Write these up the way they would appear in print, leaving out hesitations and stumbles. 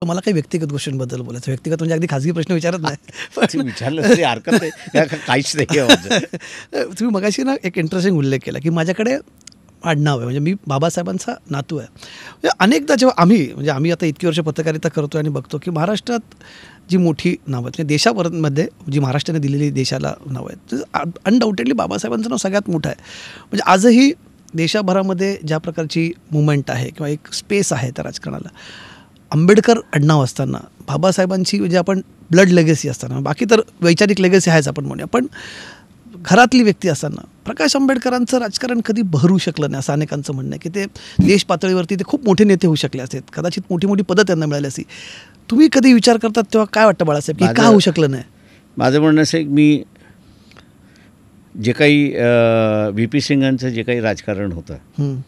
तर मला काही व्यक्तिगत गोष्टींबद्दल बोलायचं, व्यक्तिगत म्हणजे अगदी खाजगी प्रश्न विचारत नाही, पण विचारलं तरी हरकत नाही, काहीच नाही आहे माझं. तुम्ही मगाशी ना एक इंटरेस्टिंग उल्लेख केला की माझ्याकडे आडनाव आहे, म्हणजे मी बाबासाहेबांचा नातू आहे. म्हणजे अनेकदा जेव्हा आम्ही आता इतकी वर्ष पत्रकारिता करतो आणि बघतो की महाराष्ट्रात जी मोठी नावं आहेत, देशामध्ये जी महाराष्ट्राने दिलेली देशाला नावं आहेत, अनडाऊटेडली बाबासाहेबांचं नाव सगळ्यात मोठं आहे. म्हणजे आजही देशभरामध्ये ज्या प्रकारची मुवमेंट आहे किंवा एक स्पेस आहे त्या राजकारणाला, आंबेडकर आडनाव असताना बाबासाहेबांची म्हणजे आपण ब्लड लेगसी असताना, बाकी तर वैचारिक लेगसी आहेच आपण म्हणूया, पण घरातली व्यक्ती असताना प्रकाश आंबेडकरांचं राजकारण कधी बहरू शकलं नाही असं अनेकांचं म्हणणं आहे की ते देश पातळीवरती ते खूप मोठे नेते होऊ शकले असते, कदाचित मोठी मोठी पदं त्यांना मिळाली असती. तुम्ही कधी विचार करतात तेव्हा काय वाटतं बाळासाहेब की का होऊ शकलं नाही? माझं म्हणणं असं आहे की मी जे काही व्ही पी सिंगांचं जे काही राजकारण होतं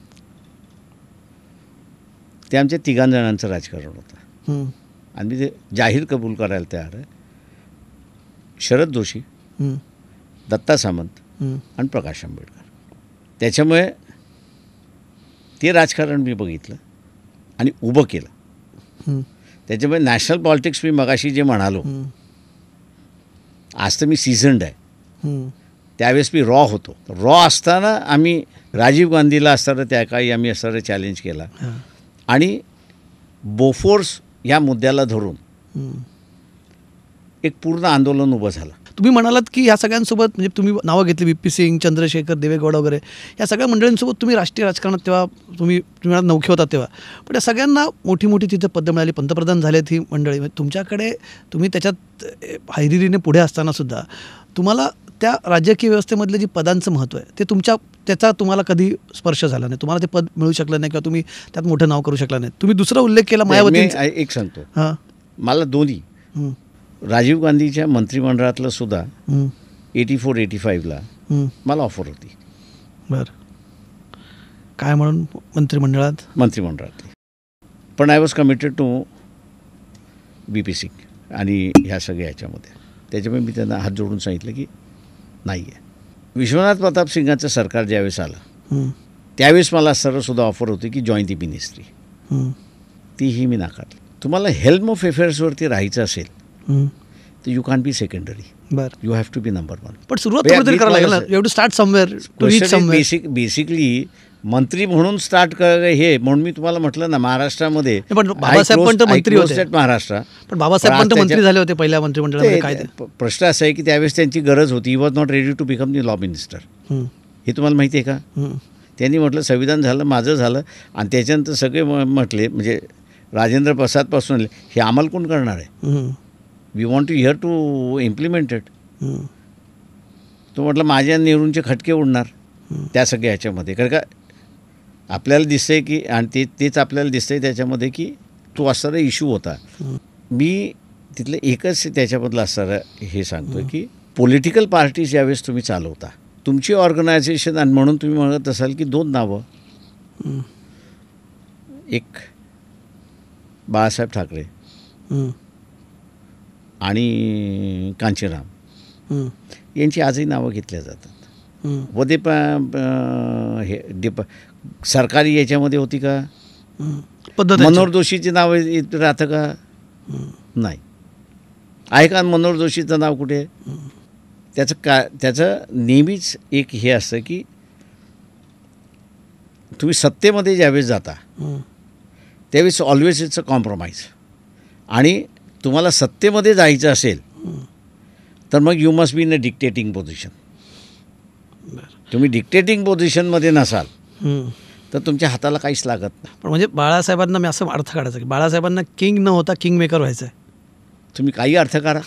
ते आमच्या तिघांजणांचं राजकारण होतं आणि मी ते जाहीर कबूल करायला तयार आहे. शरद जोशी, दत्ता सामंत आणि प्रकाश आंबेडकर. त्याच्यामुळे ते राजकारण मी बघितलं आणि उभं केलं. त्याच्यामुळे नॅशनल पॉलिटिक्स मी मगाशी जे म्हणालो, आज तर मी सीझन्ड आहे, त्यावेळेस मी रॉ होतो. रॉ असताना आम्ही राजीव गांधीला असताना त्या काळी आम्ही असताना चॅलेंज केला आणि बोफोर्स या मुद्द्याला धरून एक पूर्ण आंदोलन उभं झालं. तुम्ही म्हणालात की या सगळ्यांसोबत म्हणजे तुम्ही नावं घेतली व्ही पी सिंग, चंद्रशेखर, देवेगौडा वगैरे या सगळ्या मंडळींसोबत तुम्ही राष्ट्रीय राजकारणात तेव्हा तुम्ही नौखे होता तेव्हा, पण या सगळ्यांना मोठी मोठी तिथे पदं मिळाली, पंतप्रधान झालेत ही मंडळी. तुमच्याकडे तुम्ही त्याच्यात हैरिरीने पुढे असतानासुद्धा तुम्हाला त्या राजकीय व्यवस्थेमधले जे पदांचं महत्त्व आहे ते त्याचा तुम्हाला कधी स्पर्श झाला नाही, तुम्हाला ते पद मिळू शकलं नाही किंवा तुम्ही त्यात मोठं नाव करू शकला नाही. तुम्ही दुसरा उल्लेख केला मायावती. एक सांगतो, हां, मला दोन्ही राजीव गांधीच्या मंत्रिमंडळातलं सुद्धा 84-85ला मला ऑफर होती. बरं, काय म्हणून मंत्रिमंडळातली, पण I was committed to B P Singh आणि ह्या सगळ्या ह्याच्यामध्ये. त्याच्यामुळे मी त्यांना हात जोडून सांगितलं की नाही आहे. विश्वनाथ प्रताप सिंगाचं सरकार ज्यावेळेस आलं त्यावेळेस मला सुद्धा ऑफर होती की जॉईन दी मिनिस्ट्री, तीही मी नाकारली. तुम्हाला हेल्म ऑफ अफेअर्सवरती राहायचं असेल तर you can be secondary, you have to be number one. पण सुरुवात कुठेतरी करायला लागेल ना, you have to start somewhere. Basically मंत्री म्हणून स्टार्ट हे म्हणून मी तुम्हाला म्हटलं ना, महाराष्ट्रामध्ये बाबासाहेब पण मंत्री होते, महाराष्ट्र पण बाबासाहेब पण मंत्री झाले होते पहिल्या मंत्रिमंडळामध्ये. काय प्रश्न असा आहे की त्यावेळेस त्यांची गरज होती, he was not ready to become the law minister. हे तुम्हाला माहिती आहे का? त्यांनी म्हटलं संविधान झालं, माझं झालं, आणि त्याच्यानंतर सगळे म्हटले म्हणजे राजेंद्र प्रसादपासून हे आम्हाला कोण करणार आहे, we want to here to implement it. तो म्हटलं माझ्या नेहरूंचे खटके उडणार त्या सगळ्या ह्याच्यामध्ये, कारण का आपल्याला दिसतंय की, आणि तेच आपल्याला दिसतंय त्याच्यामध्ये की तो असणारा इश्यू होता. मी तिथलं एकच त्याच्याबद्दल असणारं हे सांगतो की पॉलिटिकल पार्टीज ज्यावेळेस तुम्ही चालवता, तुमची ऑर्गनायझेशन, आणि म्हणून तुम्ही म्हणत असाल की दोन नावं, एक बाळासाहेब ठाकरे आणि कांचीराम यांची आजही नावं घेतल्या जातात. व ते हे सरकारी याच्यामध्ये होती का? मनोहर जोशीची नाव राहतं का? नाही. आहे का मनोहर जोशीचं नाव कुठे? त्याचं नेहमीच एक हे असतं की तुम्ही सत्तेमध्ये ज्यावेळेस जाता त्यावेळेस ऑलवेज इट्स अ कॉम्प्रोमाइज. आणि तुम्हाला सत्तेमध्ये जायचं असेल तर मग you must be in a dictating position. तुम्ही डिक्टेटिंग पोझिशनमध्ये नसाल तर तुमच्या हाताला काहीच लागत नाही. पण म्हणजे बाळासाहेबांना मी असं अर्थ काढायचा की बाळासाहेबांना किंग न होता किंग मेकर व्हायचं आहे. तुम्ही काही अर्थ करा.